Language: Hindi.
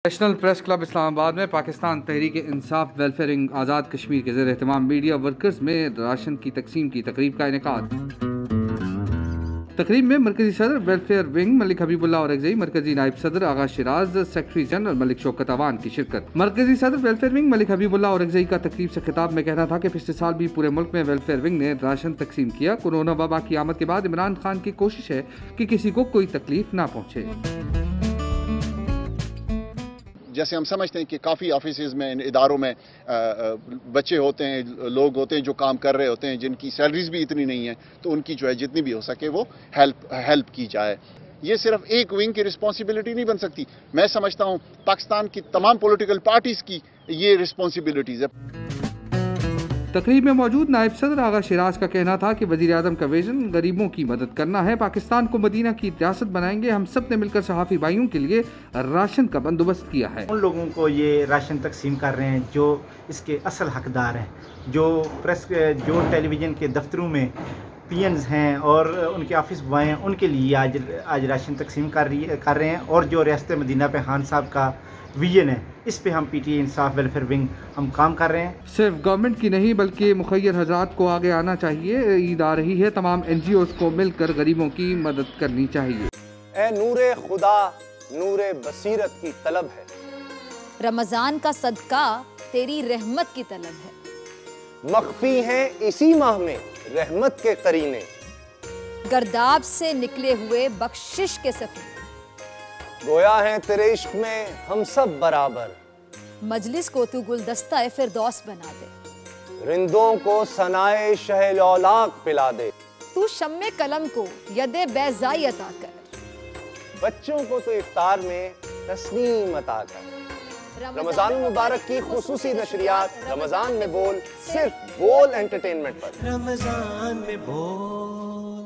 नेशनल प्रेस क्लब इस्लामाबाद में पाकिस्तान तहरीक इंसाफ वेलफेयर विंग आज़ाद कश्मीर के ज़ेर एहतमाम मीडिया वर्कर्स में राशन की तकसीम की तकरीब का इनेकाद। तकरीब में मरकजी सदर वेलफेयर विंग मलिक हबीबुल्लाह औरंगज़ई, मरकजी नायब सदर आगा शिराज, सेक्रेटरी जनरल मलिक शौकत अवान की शिरकत। मरकजी सदर वेलफेयर विंग मलिक हबीबुल्लाह औरंगज़ई का तकरीब से खिताब में कहना था कि पिछले साल भी पूरे मुल्क में वेलफेयर विंग ने राशन तकसीम किया। कोरोना वबा की आमद के बाद इमरान खान की कोशिश है कि किसी को कोई तकलीफ ना पहुँचे। जैसे हम समझते हैं कि काफ़ी ऑफिसेज में, इन इदारों में बच्चे होते हैं, लोग होते हैं जो काम कर रहे होते हैं, जिनकी सैलरीज भी इतनी नहीं है, तो उनकी जो है जितनी भी हो सके वो हेल्प की जाए। ये सिर्फ एक विंग की रिस्पॉन्सिबिलिटी नहीं बन सकती। मैं समझता हूँ पाकिस्तान की तमाम पॉलिटिकल पार्टीज की ये रिस्पॉन्सिबिलिटीज है। तकरीब में मौजूद नायब सदर आगा शिराज का कहना था कि वज़ीर आज़म का विजन गरीबों की मदद करना है। पाकिस्तान को मदीना की रियासत बनाएंगे। हम सब ने मिलकर सहाफ़ी भाइयों के लिए राशन का बंदोबस्त किया है। उन लोगों को ये राशन तकसीम कर रहे हैं जो इसके असल हकदार हैं, जो टेलीविज़न के दफ्तरों में पीएनस हैं और उनके ऑफिस बॉय हैं, उनके लिए आज राशन तकसीम कर रहे हैं। और जो रियासत मदीना पे खान साहब का विजन है, इस पे हम पीटीए इंसाफ वेलफेयर विंग हम काम कर रहे हैं। सिर्फ गवर्नमेंट की नहीं बल्कि मुखय्यर हजरात को आगे आना चाहिए। ईद आ रही है, तमाम NGOs को मिलकर गरीबों की मदद करनी चाहिए। ए नूरे खुदा नूरे बसीरत की तलब है, रमजान का सदका तेरी रहमत की तलब है। मख्फी हैं इसी माह में रहमत के करीने, गर्दाब से निकले हुए बख्शिश के सफीने, गोया हैं तेरे इश्क में हम सब बराबर। मजलिस को तू गुलदस्ता फिरदौस बना दे, रिंदों को सनाए शहलौलाक पिला दे। तू शम्मे कलम को यदे बैज़ाई अता कर, बच्चों को तो इफ्तार में तस्नीम अता कर। रमजान मुबारक की खुसूसी नशरियात रमजान में बोल, सिर्फ बोल एंटरटेनमेंट पर। रमजान में बोल।